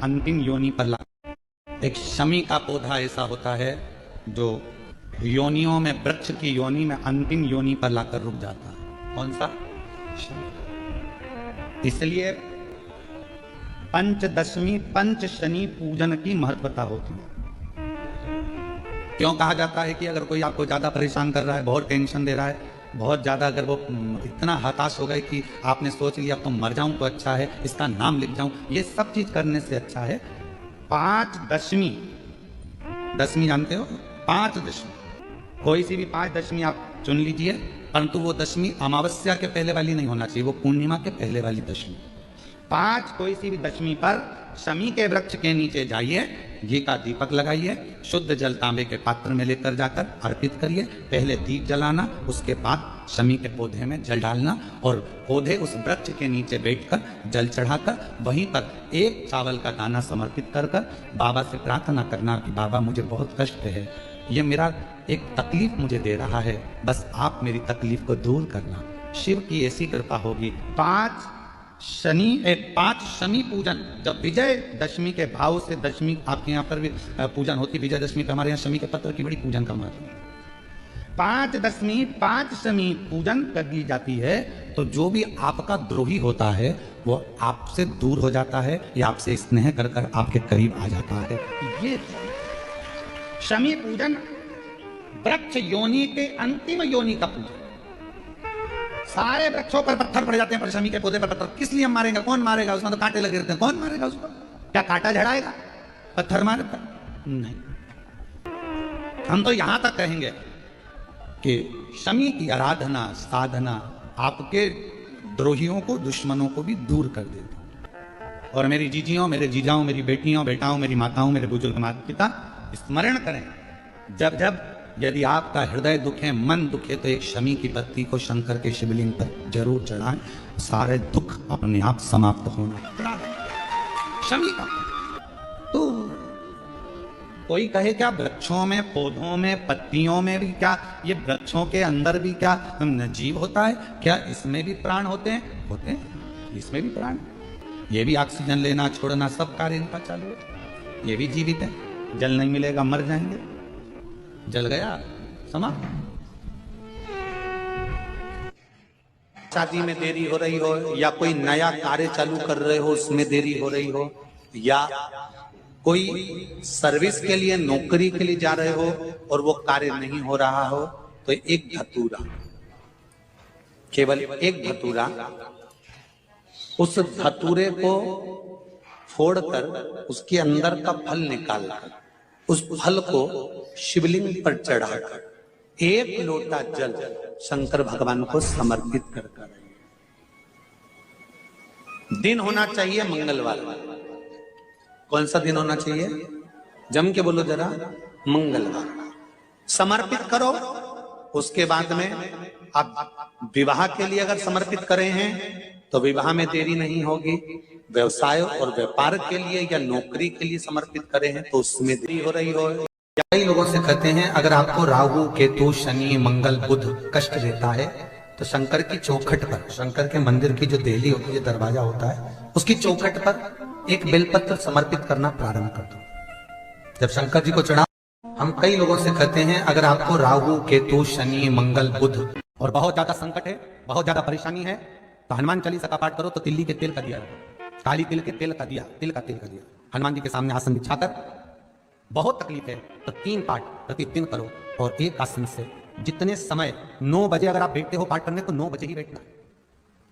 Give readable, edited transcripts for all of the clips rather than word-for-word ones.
अंतिम योनि पर ला। एक शमी का पौधा ऐसा होता है जो योनियों में, वृक्ष की योनि में अंतिम योनि पर लाकर रुक जाता है। कौन सा? शमी। इसलिए पंचदशमी पंच शनि पूजन की महत्वता होती है। क्यों कहा जाता है कि अगर कोई आपको ज्यादा परेशान कर रहा है, बहुत टेंशन दे रहा है, बहुत ज्यादा अगर वो इतना हताश हो गए कि आपने सोच लिया तो मर जाऊं तो अच्छा है, इसका नाम लिख जाऊं, ये सब चीज करने से अच्छा है 5 दशमी। दशमी जानते हो? 5 दशमी, कोई सी भी 5 दशमी आप चुन लीजिए, परंतु वो दशमी अमावस्या के पहले वाली नहीं होना चाहिए, वो पूर्णिमा के पहले वाली दशमी। 5 कोई सी भी दशमी पर शमी के वृक्ष के नीचे जाइए, घी का दीपक लगाइए, शुद्ध जल तांबे के पात्र में लेकर जाकर अर्पित करिए। पहले दीप जलाना, उसके बाद शमी के पौधे में जल डालना और पौधे उस वृक्ष के नीचे बैठकर जल चढ़ाकर वहीं पर एक चावल का दाना समर्पित कर बाबा से प्रार्थना करना कि बाबा मुझे बहुत कष्ट है, ये मेरा एक तकलीफ मुझे दे रहा है, बस आप मेरी तकलीफ को दूर करना। शिव की ऐसी कृपा होगी। 5 शमी पूजन, जब विजय दशमी के भाव से दशमी आपके यहाँ पर भी पूजन होती, विजय दशमी पे हमारे यहाँ शमी के पत्र की बड़ी पूजन का महत्व है। 5 दशमी 5 शमी पूजन कर ली जाती है तो जो भी आपका द्रोही होता है वो आपसे दूर हो जाता है या आपसे स्नेह कर कर आपके करीब आ जाता है। ये शमी पूजन वृक्ष योनि के अंतिम योनि का पूजन। सारे वृक्षों पर पत्थर पड़ जाते हैं, पर शमी के पौधे पर पत्थर किस लिए हम मारेंगे? कौन मारेगा? उसमें तो कांटे लगे रहते हैं, कौन मारेगा उसको? क्या कांटा झड़ाएगा? पत्थर मारेगा? नहीं। हम तो यहां तक कहेंगे कि शमी की आराधना साधना आपके द्रोहियों को, दुश्मनों को भी दूर कर देती। और मेरी जीजियों, मेरे जीजाओं, मेरी बेटियों, बेटाओं, मेरी माताओं, मेरे बुजुर्ग माता पिता, स्मरण करें, जब जब यदि आपका हृदय दुखे, मन दुखे, तो एक शमी की पत्ती को शंकर के शिवलिंग पर जरूर चढ़ाएं, सारे दुख अपने आप समाप्त होना। शमी का तो कोई कहे क्या वृक्षों में, पौधों में, पत्तियों में भी क्या, ये वृक्षों के अंदर भी क्या जीव होता है? क्या इसमें भी प्राण होते हैं? होते हैं, इसमें भी प्राण। ये भी ऑक्सीजन लेना छोड़ना सब कार्य इनका चालू है, ये भी जीवित है। जल नहीं मिलेगा मर जाएंगे, जल गया समाप्त। शादी में देरी हो रही हो या कोई नया कार्य चालू कर रहे हो उसमें देरी हो रही हो या कोई सर्विस के लिए, नौकरी के लिए जा रहे हो और वो कार्य नहीं हो रहा हो, तो एक धतूरा, केवल एक धतूरा, उस धतूरे को फोड़कर उसके अंदर का फल निकालकर उस फल को शिवलिंग पर चढ़ाकर 1 लोटा जल शंकर भगवान को समर्पित कर। दिन होना चाहिए मंगलवार। कौन सा दिन होना चाहिए? जम के बोलो जरा, मंगलवार। समर्पित करो। उसके बाद में आप विवाह के लिए अगर समर्पित करे हैं तो विवाह में देरी नहीं होगी। व्यवसाय और व्यापार के लिए या नौकरी के लिए समर्पित करे हैं तो उसमें देरी हो रही हो। कई लोगों से कहते हैं अगर आपको राहु, केतु, शनि, मंगल, बुध कष्ट देता है तो शंकर की चौखट पर, शंकर के मंदिर की जो देहली होती है, दरवाजा होता है, उसकी चौखट पर एक बेलपत्र समर्पित करना प्रारंभ कर दो। जब शंकर जी को चढ़ा, हम कई लोगों से कहते हैं अगर आपको राहु, केतु, शनि, मंगल, बुध और बहुत ज्यादा संकट है, बहुत ज्यादा परेशानी है, तो हनुमान चालीसा का पाठ करो। तो तिल्ली के तेल का दिया, काली तिल के तेल का दिया, तिल का तेल का दिया, हनुमान जी के सामने आसन बिछाकर, बहुत तकलीफ है तो 3 पाठ प्रतिदिन करो। और एक आसन से जितने समय, 9 बजे अगर आप बैठते हो पाठ करने तो 9 बजे ही बैठना।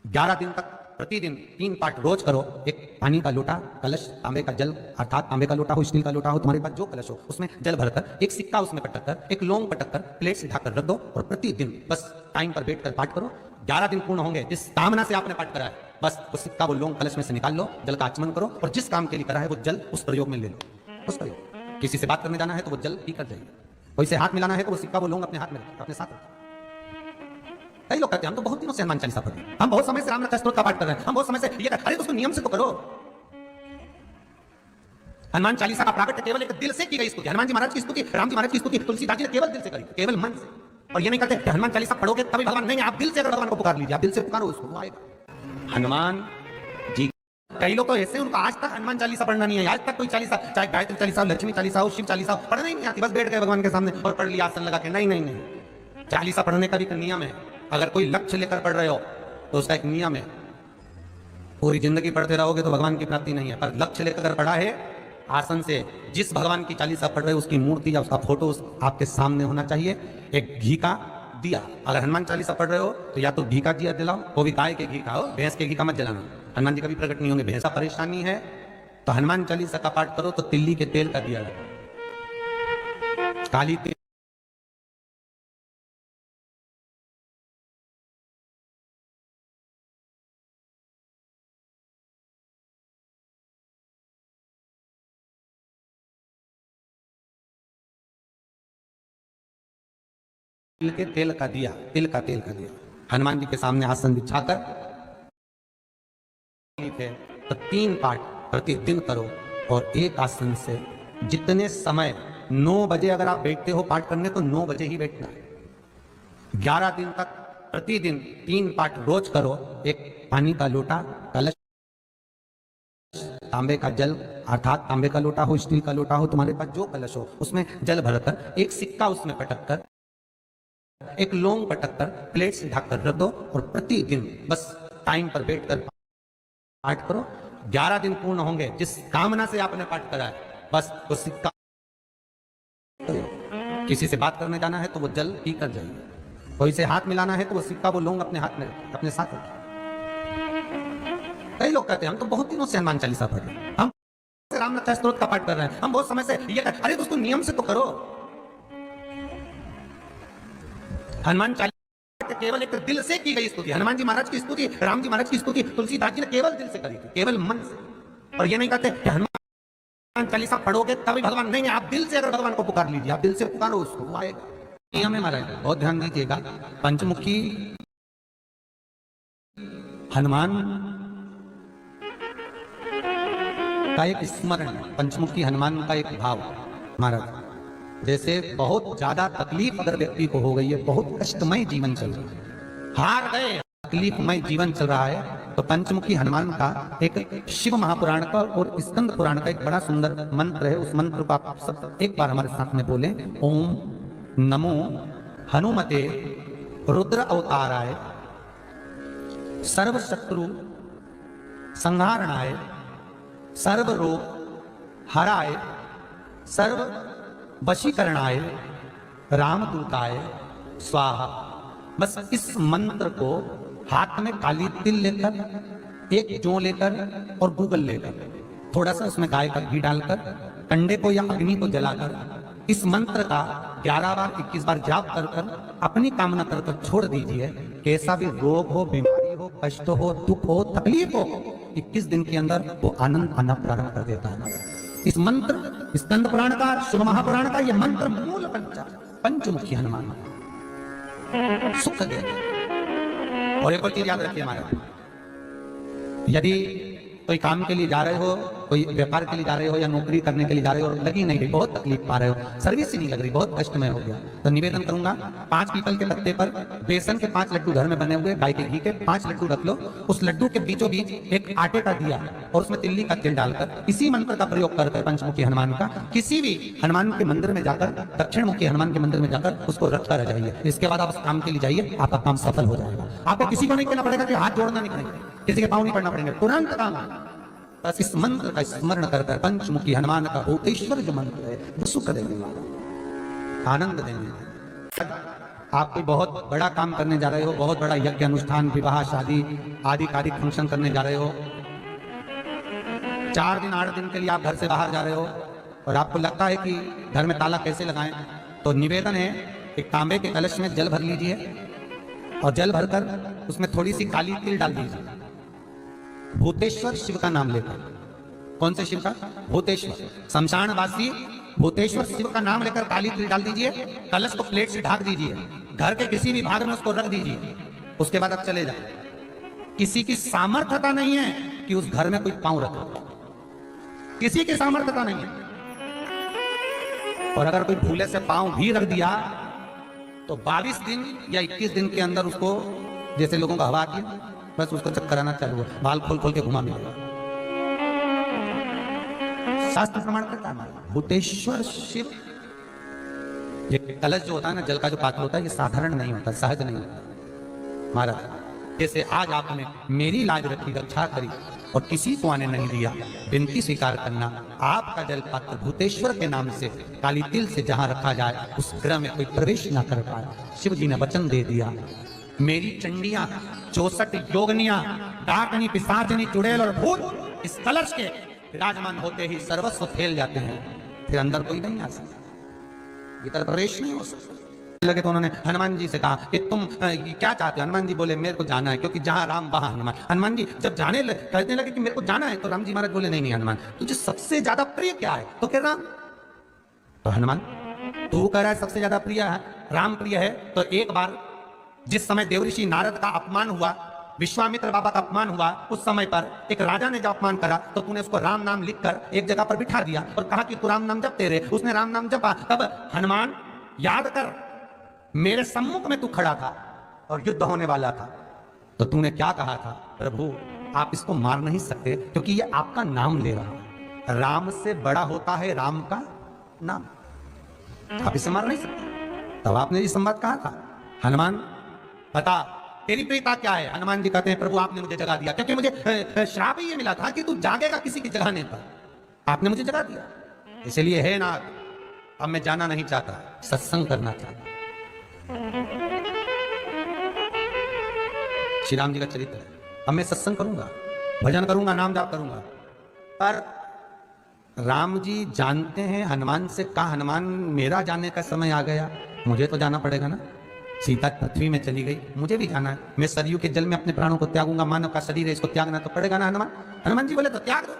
11 दिन तक प्रतिदिन 3 पाठ रोज करो। एक पानी का लोटा, कलश, तांबे का जल, अर्थात तांबे का लोटा हो, स्टील का लोटा हो, तुम्हारे पास जो कलश हो, उसमें जल भरकर, एक सिक्का उसमें पटककर, एक लौंग पटककर प्लेट से ढककर रख दो और प्रतिदिन बस टाइम पर बैठकर पाठ करो। 11 दिन पूर्ण होंगे। जिस कामना से आपने पाठ करा है, बस वो सिक्का, वो लौंग कलश में से निकाल लो, जल का आचमन करो और जिस काम के लिए करा है वो जल उस प्रयोग में ले लो। उस प्रयोग, किसी से बात करने जाना है तो वो जल पी कर जाइए, कोई से हाथ मिलाना है तो वो सिक्का, वो लौंग अपने हाथ में रखो, अपने साथ रखो। कई लोग कहते हैं हम तो बहुत दिनों से हनुमान चालीसा पढ़ रहे हैं, हम बहुत समय से राम स्तोत्र का पाठ कर रहे हैं, हम बहुत समय से ये, अरे उसको नियम से तो करो। हनुमान चालीसा का प्राकट्य केवल एक दिल से की गई स्तुति, हनुमान जी महाराज की स्तुति, राम जी महाराज की स्तुति तुलसीदास जी ने केवल दिल से करी, केवल मन से। और ये नहीं कहते कि हनुमान चालीसा पढ़ोगे तभी भगवान, नहीं, आप दिल से अगर भगवान को पुकार लीजिए, आप दिल से पुकारो उसको, वो आएगा। हनुमान जी कई लोग तो ऐसे उनको आज तक हनुमान चालीसा पढ़ना नहीं है, आज तक कोई चालीसा, चाहे गायत्री चालीसा, लक्ष्मी चालीसा हो, शिव चालीसा हो, पढ़ना ही नहीं आती, बस बैठ गए भगवान के सामने और पढ़ लिया आसन लगा के। नहीं नहीं नहीं, चालीसा पढ़ने का भी एक नियम है। अगर कोई लक्ष्य लेकर पढ़ रहे हो तो उसका एक नियम है। पूरी जिंदगी पढ़ते रहोगे तो भगवान की प्राप्ति नहीं है, पर लक्ष्य लेकर पढ़ा है आसन से, जिस भगवान की चालीसा पढ़ रहे हो उसकी मूर्ति या उसका फोटो आपके सामने होना चाहिए। एक घी का दिया, अगर हनुमान चालीसा पढ़ रहे हो तो या तो घी का दिया जलाओ, वो भी गाय के घी का हो, भैंस के घी का मत जलाना, हनुमान जी कभी प्रकट नहीं होंगे। भैंसा परेशानी है तो हनुमान चालीसा का पाठ करो तो तिल्ली के तेल का दिया लगाओ, काली तेल के तेल का दिया, तिल का तेल का दिया हनुमान जी के सामने आसन बिछाकर तो 3 पाठ प्रतिदिन करो। और एक आसन से जितने समय 9 बजे अगर आप बैठते हो पाठ करने तो 9 बजे ही बैठना है। 11 दिन तक प्रतिदिन 3 पाठ रोज करो। एक पानी का लोटा, कलश, तांबे का जल अर्थात तांबे का लोटा हो, स्टील का लोटा हो, तुम्हारे पास जो कलश हो उसमें जल भरकर एक सिक्का उसमें पटक कर, एक लौंग पटक कर प्लेट से ढककर रख दो और प्रतिदिन बस टाइम पर बैठकर पाठ करो। 11 दिन पूर्ण होंगे, जिस कामना से आपने पाठ करा है बस वो सिक्का, किसी से बात करने जाना है तो वो जल पी कर जाइए, कोई से हाथ मिलाना है तो वो सिक्का, वो लौंग अपने हाथ में अपने साथ रखिए। कई लोग कहते हैं हम तो बहुत दिनों से हनुमान चालीसा पढ़ रहे हैं, हम रामनाथ स्तोत्र का पाठ कर रहे हैं, हम बहुत समय से ये, अरे दोस्तों नियम से तो करो। हनुमान चालीसा केवल एक दिल से की गई स्तुति, हनुमान जी महाराज की स्तुति, राम जी महाराज की स्तुति तुलसीदास जी ने केवल दिल से करी थी, केवल मन से। और ये नहीं कहते कि हनुमान चालीसा पढ़ोगे तभी भगवान, नहीं, आप दिल से अगर भगवान को पुकार लीजिए, आप दिल से पुकारो उसको, वो आएगा। नियम है महाराज, बहुत ध्यान दीजिएगा। पंचमुखी हनुमान का एक स्मरण, पंचमुखी हनुमान का एक भाव महाराज, जैसे बहुत ज्यादा तकलीफ अगर व्यक्ति को हो गई है, बहुत कष्टमय जीवन चल रहा है, हार गए, तकलीफमय जीवन चल रहा है, तो पंचमुखी हनुमान का एक शिव महापुराण का और स्कंद पुराण का एक बड़ा सुंदर मंत्र है। उस मंत्र को आप सब एक बार हमारे साथ में बोले, ओम नमो हनुमते रुद्र अवताराय सर्व शत्रु संहारणाय सर्व रोग हराय सर्व वशीकरणाय रामदूताय स्वाहा। बस इस मंत्र को हाथ में काली तिल लेकर, एक जौ लेकर और गूगल लेकर, थोड़ा सा उसमें गाय का घी डालकर, कंडे को या अग्नि को जलाकर इस मंत्र का 11 बार 21 बार जाप कर कर अपनी कामना कर कर छोड़ दीजिए। कैसा भी रोग हो, बीमारी हो, कष्ट हो, दुख हो, तकलीफ हो, 21 दिन के अंदर वो आनंद आना प्रारंभ कर देता है। इस मंत्र, स्कंद पुराण का, शिव महापुराण का ये मंत्र मूल पंचमुखी हनुमान सुख दे। और एक और चीज याद रखिए हमारा, यदि कोई काम के लिए जा रहे हो, कोई व्यापार के लिए जा रहे हो या नौकरी करने के लिए जा रहे हो और लगी नहीं रही, बहुत तकलीफ पा रहे हो, सर्विस ही नहीं लग रही, बहुत कष्टमय हो गया, तो निवेदन करूंगा 5 पीपल के पत्ते पर बेसन के 5 लड्डू घर में बने हुए, गाय के घी के 5 लड्डू रख लो, उस लड्डू के बीचों बीच एक आटे का दिया और उसमें तिल्ली का तेल डालकर इसी मंत्र का प्रयोग करके पंचमुखी हनुमान का किसी भी हनुमान के मंदिर में जाकर, दक्षिण मुखी हनुमान के मंदिर में जाकर उसको रख कर जाइए। इसके बाद आप उस काम के लिए जाइए, आपका काम सफल हो जाएगा। आपको किसी को नहीं कहना पड़ेगा कि हाथ जोड़ना नहीं पड़ेगा, किसी के पाँव नहीं पड़ना पड़ेंगे, तुरंत काम। बस इस मंत्र का स्मरण कर कर पंचमुखी हनुमान का भूतेश्वर जो मंत्र है वो सुख देंगे, आनंद देंगे। आप कोई बहुत बड़ा काम करने जा रहे हो, बहुत बड़ा यज्ञ अनुष्ठान, विवाह, शादी आदि कार्य फंक्शन करने जा रहे हो, 4 दिन 8 दिन के लिए आप घर से बाहर जा रहे हो और आपको लगता है कि घर में ताला कैसे लगाएं, तो निवेदन है एक तांबे के कलश में जल भर लीजिए और जल भरकर उसमें थोड़ी सी काली तिल डाल दीजिए, भूतेश्वर शिव का नाम लेकर। कौन से शिव का? भूतेश्वर, शमशानवासी भूतेश्वर शिव का नाम लेकर काली तिल डाल दीजिए, कलश को प्लेट से ढक दीजिए, घर के किसी भी भाग में उसको रख दीजिए। उसके बाद आप चले जाए। किसी की सामर्थ्यता नहीं है कि उस घर में कोई पांव रखे, किसी की सामर्थ्यता नहीं है। और अगर कोई भूले से पांव भी रख दिया तो 22 दिन या 21 दिन के अंदर उसको, जैसे लोगों को हवा आती है, बस उसको चक्कर आना चालू हो, बाल खोल खोल के घुमा मिलेगा। शास्त्र प्रमाण करता है हमारा भूतेश्वर शिव। ये कलश जो होता है ना, जल का जो पात्र होता है, ये साधारण नहीं होता, सहज नहीं होता महाराज। जैसे आज आपने मेरी लाज रखी, रक्षा करी और किसी को आने नहीं दिया, विनती स्वीकार करना। आपका जल पात्र भूतेश्वर के नाम से काली तिल से जहां रखा जाए उस ग्रह में कोई प्रवेश ना कर पाए। शिव जी ने वचन दे दिया, मेरी चंडियां 64 योगनियां डाकनी पिशाचनी चुड़ैल और भूत इस कलश के विराजमान होते ही सर्वस्व फैल जाते हैं, फिर अंदर कोई नहीं आ सकता, भीतर प्रवेश नहीं हो सकता। लगे तो उन्होंने हनुमान जी से कहा कि तुम क्या चाहते हो? हनुमान जी बोले मेरे को जाना है, क्योंकि जहां राम वहां हनुमान। हनुमान जी जब कहने लगे कि मेरे को जाना है, तो राम जी महाराज बोले नहीं नहीं हनुमान, तुझे सबसे ज्यादा प्रिय क्या है? तो कह राम। तो हनुमान तू कह रहा है सबसे ज्यादा प्रिय है राम प्रिय है, तो एक बार जिस समय देवऋषि नारद का अपमान हुआ, विश्वामित्र बाबा का अपमान हुआ, उस समय पर एक राजा ने जब अपमान करा तो तूने उसको राम नाम लिखकर एक जगह पर बिठा दिया और कहा कि तू राम नाम जपते रहे। उसने राम नाम जपा। तब हनुमान याद कर, मेरे सम्मुख में तू खड़ा था और युद्ध होने वाला था, तो तूने क्या कहा था? प्रभु आप इसको मार नहीं सकते क्योंकि ये आपका नाम ले रहा है, राम से बड़ा होता है राम का नाम, आप इसे मार नहीं सकते। तब आपने ये संवाद कहा था, हनुमान बता तेरी प्रियता क्या है? हनुमान जी कहते हैं प्रभु आपने मुझे जगा दिया, क्योंकि मुझे श्राप ही ये मिला था कि तू जागेगा किसी की जगाने पर, आपने मुझे जगा दिया, इसलिए हे नाथ अब मैं जाना नहीं चाहता, सत्संग करना चाहता। श्री राम जी का चरित्र है, अब मैं सत्संग करूंगा, भजन करूंगा, नाम जाप करूंगा। पर राम जी जानते हैं हनुमान से कहा, हनुमान मेरा जाने का समय आ गया, मुझे तो जाना पड़ेगा ना, सीता पृथ्वी में चली गई, मुझे भी जाना है, मैं सरयू के जल में अपने प्राणों को त्यागूंगा, मानव का शरीर है इसको त्यागना तो पड़ेगा ना हनुमान। हनुमान जी बोले तो त्याग दो,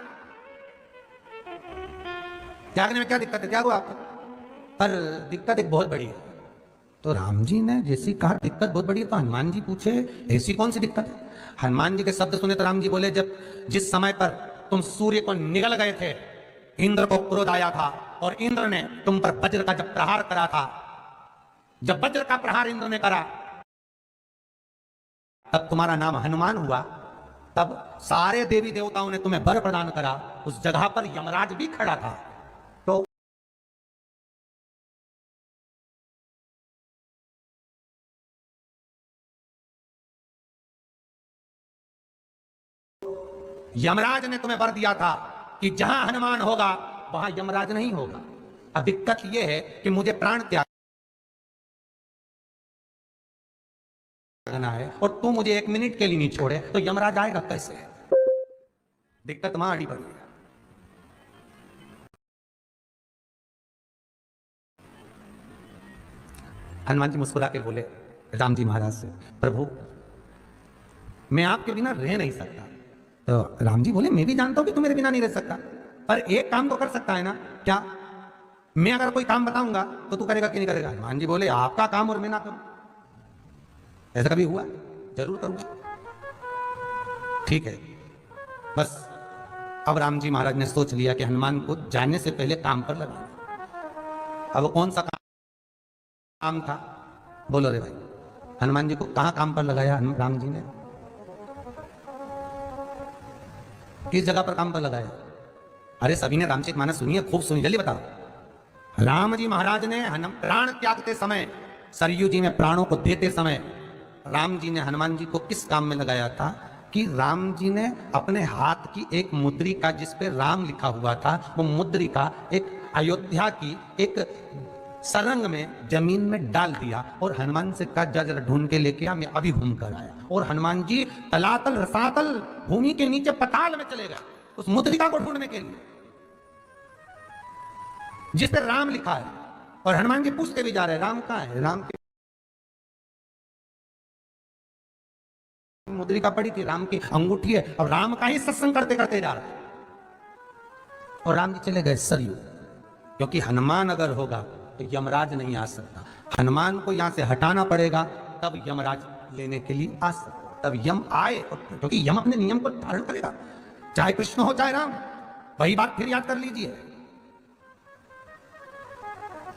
त्यागने में क्या दिक्कत है, त्यागो आप। पर दिक्कत एक बहुत बड़ी है। तो राम जी ने जैसी कहा दिक्कत बहुत बड़ी है, तो हनुमान जी पूछे ऐसी कौन सी दिक्कत है? हनुमान जी के शब्द सुने तो राम जी बोले, जब जिस समय पर तुम सूर्य को निगल गए थे, इंद्र को क्रोध आया था और इंद्र ने तुम पर वज्र का जब प्रहार करा था, जब वज्र का प्रहार इंद्र ने करा तब तुम्हारा नाम हनुमान हुआ, तब सारे देवी देवताओं ने तुम्हें वर प्रदान करा, उस जगह पर यमराज भी खड़ा था। तो यमराज ने तुम्हें वर दिया था कि जहां हनुमान होगा वहां यमराज नहीं होगा। अब दिक्कत यह है कि मुझे प्राण त्यागना है और तू मुझे एक मिनट के लिए नहीं छोड़े तो यमराज आएगा कैसे? दिक्कत वहां अड़ी पड़ी है। हनुमान जी मुस्कुरा के बोले राम जी महाराज से, प्रभु मैं आपके बिना रह नहीं सकता। तो राम जी बोले मैं भी जानता हूं कि तू मेरे बिना नहीं रह सकता, पर एक काम तो कर सकता है ना। क्या? मैं अगर कोई काम बताऊंगा तो तू करेगा कि नहीं करेगा? हनुमान जी बोले आपका काम और मैं ना करूं, ऐसा कभी हुआ? जरूर करूंगा। ठीक है, बस अब राम जी महाराज ने सोच लिया कि हनुमान को जाने से पहले काम पर लगाना। अब कौन सा काम था? बोलो रे भाई, हनुमान जी को कहां काम पर लगाया राम जी ने? किस जगह पर काम पर लगाया? अरे सभी ने रामचरितमानस सुनी है, खूब सुनी, जल्दी बताओ। राम जी महाराज ने प्राण त्यागते समय, सरयू जी में प्राणों को देते समय राम जी ने हनुमान जी को किस काम में लगाया था? कि राम जी ने अपने हाथ की एक मुद्रिका जिस पे राम लिखा हुआ था, वो मुद्रिका एक अयोध्या की एक सरंग में जमीन में डाल दिया और हनुमान से कहा जा जरा ढूंढ के लेके आ, मैं अभी घूम कर आया। और हनुमान जी तलातल रसातल भूमि के नीचे पताल में चले गए उस मुद्रिका को ढूंढने के लिए जिस पर राम लिखा है। और हनुमान जी पूछते भी जा रहे राम कहाँ है? राम की मुद्रिका पड़ी थी, राम की अंगूठी है, और राम का ही सत्संग करते करते जा रहे। और राम जी चले गए सरयू, क्योंकि हनुमान अगर होगा तो यमराज नहीं आ सकता। हनुमान को यहां से हटाना पड़ेगा तब यमराज लेने के लिए आ सकता, तब यम आए, क्योंकि यम अपने नियम को धारण करेगा, चाहे कृष्ण हो चाहे राम। वही बात फिर याद कर लीजिए,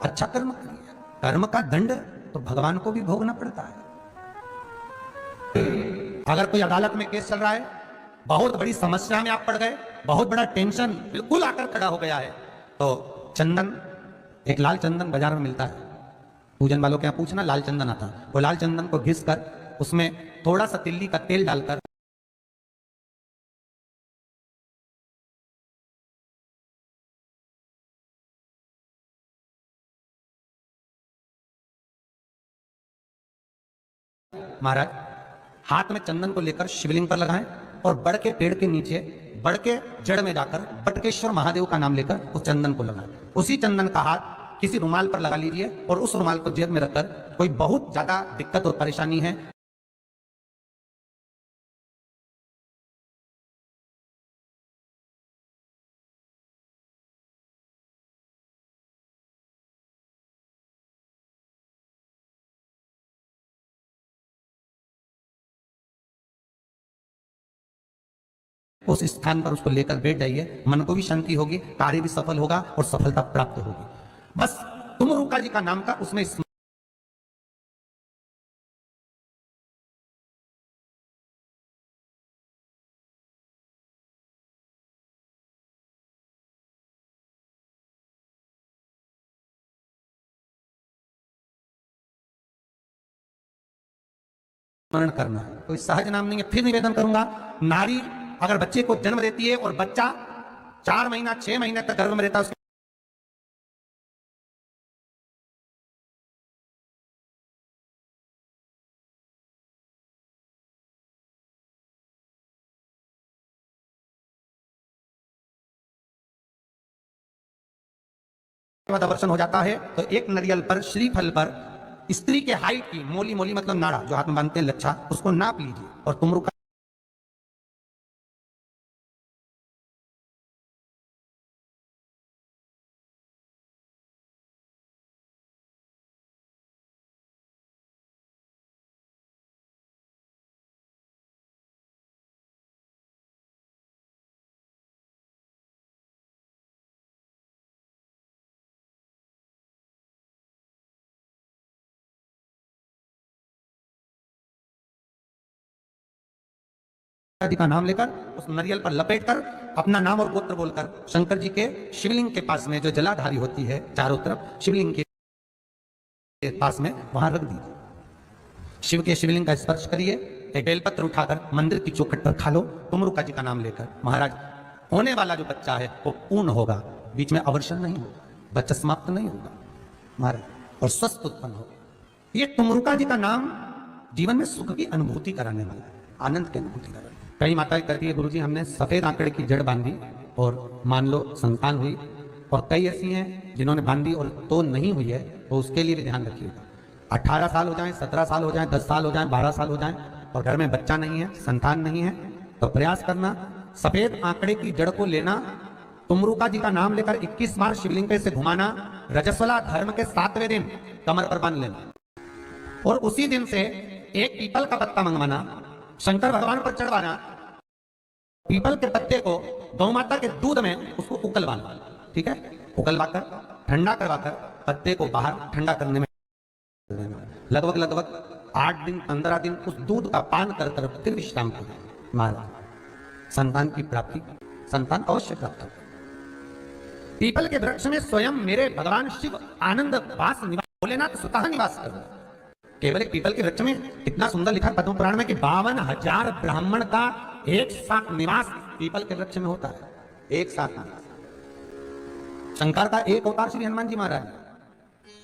अच्छा कर्म करिए, कर्म का दंड तो भगवान को भी भोगना पड़ता है। अगर कोई अदालत में केस चल रहा है, बहुत बड़ी समस्या में आप पड़ गए, बहुत बड़ा टेंशन बिल्कुल आकर खड़ा हो गया है, तो चंदन, एक लाल चंदन बाजार में मिलता है, पूजन वालों के यहाँ पूछना, लाल चंदन आता है। वो लाल चंदन को घिस कर उसमें थोड़ा सा तिल्ली का तेल डालकर महाराज हाथ में चंदन को लेकर शिवलिंग पर लगाएं और बड़ के पेड़ के नीचे, बड़ के जड़ में जाकर बटकेश्वर महादेव का नाम लेकर उस चंदन को लगाएं। उसी चंदन का हाथ किसी रुमाल पर लगा लीजिए और उस रुमाल को जेब में रखकर, कोई बहुत ज्यादा दिक्कत और परेशानी है, उस स्थान पर उसको लेकर बैठ जाइए, मन को भी शांति होगी, कार्य भी सफल होगा और सफलता प्राप्त होगी। बस तुमरुका जी का नाम का उसमें स्मरण करना है। कोई सहज नाम नहीं है। फिर निवेदन करूंगा, नारी अगर बच्चे को जन्म देती है और बच्चा 4 महीना 6 महीने तक गर्भ में रहता है, उसके बाद अवर्षण हो जाता है, तो एक नारियल पर, श्रीफल पर स्त्री के हाइट की मोली, मोली मतलब नाड़ा जो हाथ में बांधते हैं लच्छा, उसको नाप लीजिए और तुमरुका जी का नाम लेकर उस नारियल पर लपेटकर अपना नाम और गोत्र बोलकर शंकर जी के शिवलिंग के पास में जो जलाधारी होती है चारों तरफ शिवलिंग के पास में वहां रख दीजिए। शिव के शिवलिंग का स्पर्श करिए, एक बेलपत्र उठाकर मंदिर की चौखट पर खा लो तुमरुका जी का नाम लेकर। महाराज होने वाला जो बच्चा है वो पूर्ण होगा, बीच में अवर्षण नहीं होगा, बच्चा समाप्त नहीं होगा महाराज, और स्वस्थ उत्पन्न होगा। ये तुमरुका जी का नाम जीवन में सुख की अनुभूति कराने वाला है, आनंद की अनुभूति कराने। कई माताएं कहती है, गुरुजी हमने सफेद आंकड़े की जड़ बांधी और मान लो संतान हुई, और कई ऐसी हैं जिन्होंने बांधी और तो नहीं हुई है, तो उसके लिए भी ध्यान रखिएगा। 18 साल हो जाए, 17 साल हो जाए, 10 साल हो जाए, 12 साल हो जाए और घर में बच्चा नहीं है, संतान नहीं है, तो प्रयास करना सफेद आंकड़े की जड़ को लेना, तुमरुका जी का नाम लेकर 21 बार शिवलिंग पे से घुमाना, रजस्वला धर्म के 7वें दिन कमर पर बांध लेना, और उसी दिन से एक पीपल का पत्ता मंगवाना, शंकर भगवान पर चढ़वाना। पीपल के पत्ते को गौ माता के दूध में उसको उकलवाना, ठीक है, उकलवाकर ठंडा करवाकर पत्ते को बाहर ठंडा करने में लगभग 8 दिन 15 दिन उस दूध का पान कर कर फिर विश्राम करें। महाराज संतान की प्राप्ति, संतान अवश्य प्राप्त हो। पीपल के वृक्ष में स्वयं मेरे भगवान शिव आनंद वास निवास, भोलेनाथ स्वतः निवास कर रहे हैं। केवल एक पीपल के वृक्ष में इतना सुंदर लिखा पद्म पुराण में कि 52,000 ब्राह्मण का एक साथ निवास पीपल के वृक्ष में होता है, एक साथ निवास। शंकर का एक अवतार श्री हनुमान जी महाराज।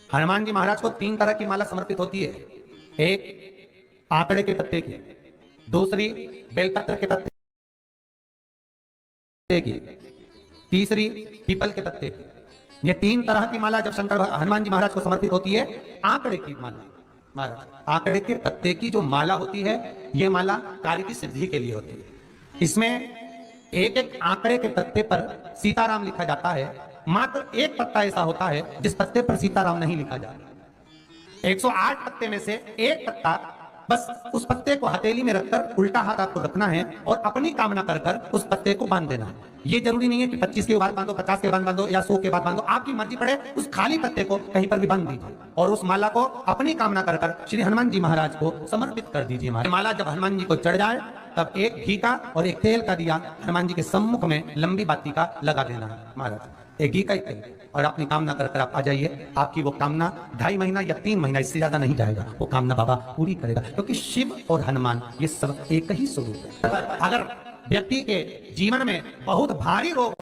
हनुमान जी महाराज को 3 तरह की माला समर्पित होती है, एक आंकड़े के पत्ते की, दूसरी बेलपत्र के पत्ते की, तीसरी पीपल के पत्ते की। ये 3 तरह की माला जब शंकर हनुमान जी महाराज को समर्पित होती है, आंकड़े की माला महाराज, आंकड़े के पत्ते की जो माला होती है, ये माला कार्य की सिद्धि के लिए होती है। इसमें एक एक आंकड़े के पत्ते पर सीताराम लिखा जाता है, मात्र एक पत्ता ऐसा होता है जिस पत्ते पर सीताराम नहीं लिखा जाता। 108 पत्ते में से एक पत्ता, बस उस पत्ते को हथेली में रखकर उल्टा हाथ आपको रखना है और अपनी कामना कर कर उस पत्ते को बांध देना है। ये जरूरी नहीं है कि 25 के बाद बांधो, 50 के बाद बांधो या 100 के बाद बांधो, आपकी मर्जी पड़े, उस खाली पत्ते को कहीं पर भी बांध दीजिए और उस माला को अपनी कामना कर कर श्री हनुमान जी महाराज को समर्पित कर दीजिए। माला जब हनुमान जी को चढ़ जाए तब एक घी का और एक तेल का दिया हनुमान जी के सम्मुख में लंबी बाती का लगा देना है महाराज, एक घी का एक तेल, और अपनी कामना कर कर आप आ जाइए। आपकी वो कामना 2.5 महीना या 3 महीना, इससे ज्यादा नहीं जाएगा, वो कामना बाबा पूरी करेगा, क्योंकि शिव और हनुमान ये सब एक ही स्वरूप है। अगर व्यक्ति के जीवन में बहुत भारी रोग